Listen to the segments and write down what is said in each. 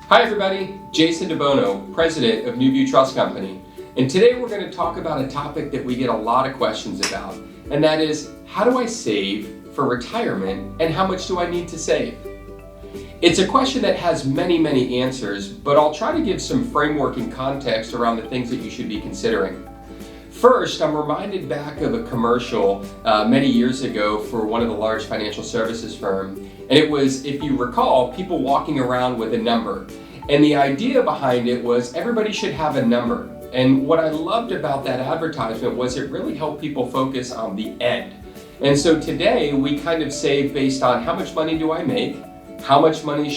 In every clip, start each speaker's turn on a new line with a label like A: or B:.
A: Hi everybody, Jason DeBono, President of Newview Trust Company. And today we're going to talk about a topic that we get a lot of questions about, and that is, how do I save for retirement and how much do I need to save? It's a question that has many answers, but I'll try to give some framework and context around the things that you should be considering. First, I'm reminded back of a commercial many years ago for one of the large financial services firms. And it was, if you recall, people walking around with a number. And the idea behind it was everybody should have a number. And what I loved about that advertisement was it really helped people focus on the end. And so today we kind of save based on how much money do I make, how much money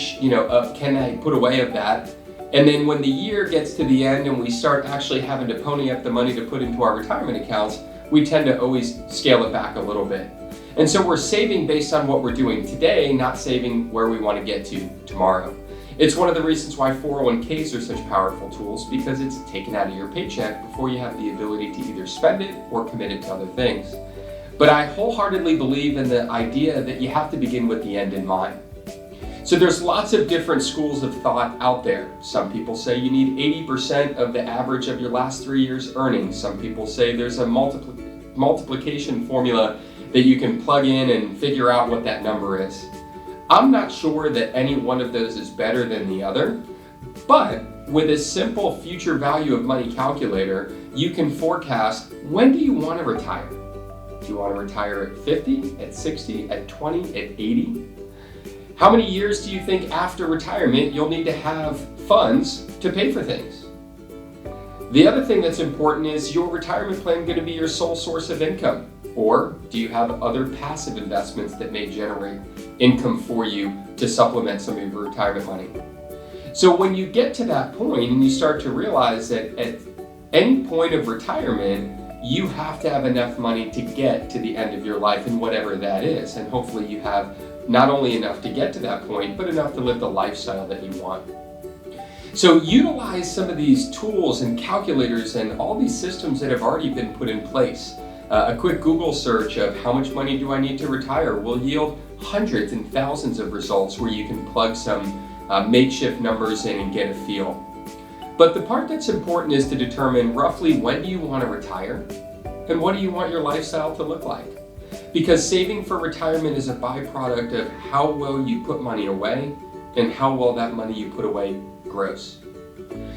A: can I put away of that, and then when the year gets to the end and we start actually having to pony up the money to put into our retirement accounts, we tend to always scale it back a little bit. And so we're saving based on what we're doing today, not saving where we want to get to tomorrow. It's one of the reasons why 401ks are such powerful tools, because it's taken out of your paycheck before you have the ability to either spend it or commit it to other things. But I wholeheartedly believe in the idea that you have to begin with the end in mind. So there's lots of different schools of thought out there. Some people say you need 80% of the average of your last 3 years' earnings. Some people say there's a multiplication formula that you can plug in and figure out what that number is. I'm not sure that any one of those is better than the other, but with a simple future value of money calculator, you can forecast, when do you want to retire? Do you want to retire at 50, at 60, at 20, at 80? How many years do you think after retirement you'll need to have funds to pay for things? The other thing that's important is, your retirement plan going to be your sole source of income? Or do you have other passive investments that may generate income for you to supplement some of your retirement money? So when you get to that point and you start to realize that at any point of retirement, you have to have enough money to get to the end of your life, and whatever that is. And hopefully you have not only enough to get to that point, but enough to live the lifestyle that you want. So utilize some of these tools and calculators and all these systems that have already been put in place. A quick Google search of how much money do I need to retire will yield hundreds and thousands of results where you can plug some makeshift numbers in and get a feel. But the part that's important is to determine roughly when do you want to retire and what do you want your lifestyle to look like. Because saving for retirement is a byproduct of how well you put money away and how well that money you put away grows.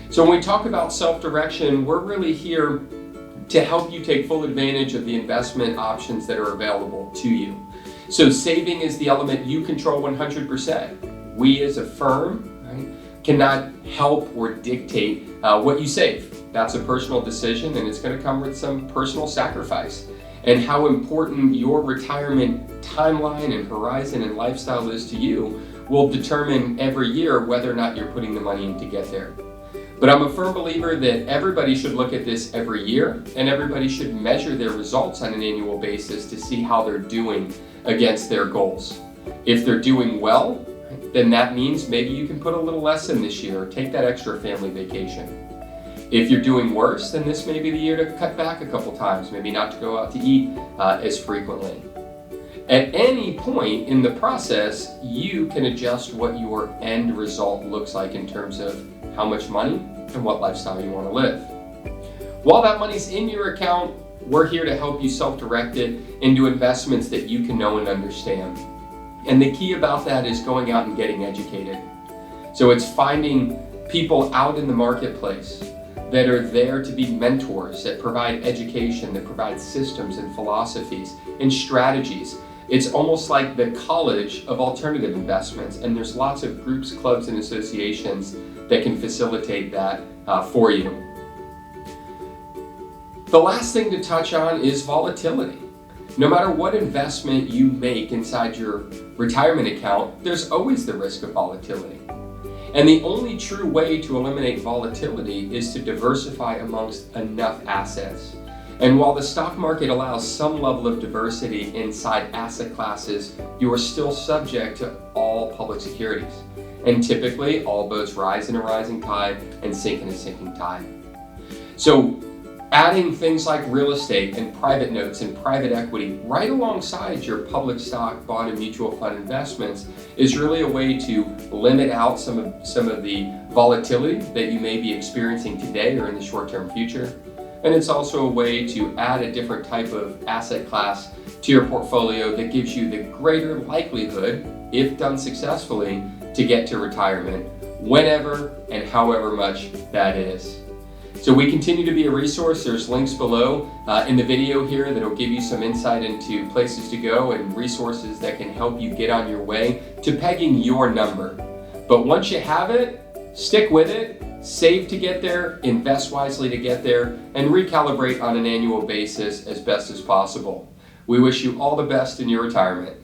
A: So when we talk about self-direction, we're really here to help you take full advantage of the investment options that are available to you. So saving is the element you control 100%. We as a firm, cannot help or dictate what you save. That's a personal decision, and it's going to come with some personal sacrifice. And how important your retirement timeline and horizon and lifestyle is to you will determine every year whether or not you're putting the money in to get there. But I'm a firm believer that everybody should look at this every year, and everybody should measure their results on an annual basis to see how they're doing against their goals. If they're doing well, then that means maybe you can put a little less in this year or take that extra family vacation. If you're doing worse, then this may be the year to cut back a couple times, maybe not to go out to eat as frequently. At any point in the process, you can adjust what your end result looks like in terms of how much money and what lifestyle you want to live. While that money's in your account, we're here to help you self-direct it into investments that you can know and understand. And the key about that is going out and getting educated. So it's finding people out in the marketplace that are there to be mentors, that provide education, that provide systems and philosophies and strategies. It's almost like the college of alternative investments, and there's lots of groups, clubs, and associations that can facilitate that for you. The last thing to touch on is volatility. No matter what investment you make inside your retirement account, there's always the risk of volatility. And the only true way to eliminate volatility is to diversify amongst enough assets. And while the stock market allows some level of diversity inside asset classes, you are still subject to all public securities. And typically, all boats rise in a rising tide and sink in a sinking tide. So Adding things like real estate and private notes and private equity right alongside your public stock, bond, and mutual fund investments is really a way to limit out some of the volatility that you may be experiencing today or in the short-term future. And it's also a way to add a different type of asset class to your portfolio that gives you the greater likelihood, if done successfully, to get to retirement whenever and however much that is. So we continue to be a resource. There's links below in the video here that'll give you some insight into places to go and resources that can help you get on your way to pegging your number. But once you have it, stick with it, save to get there, invest wisely to get there, and recalibrate on an annual basis as best as possible. We wish you all the best in your retirement.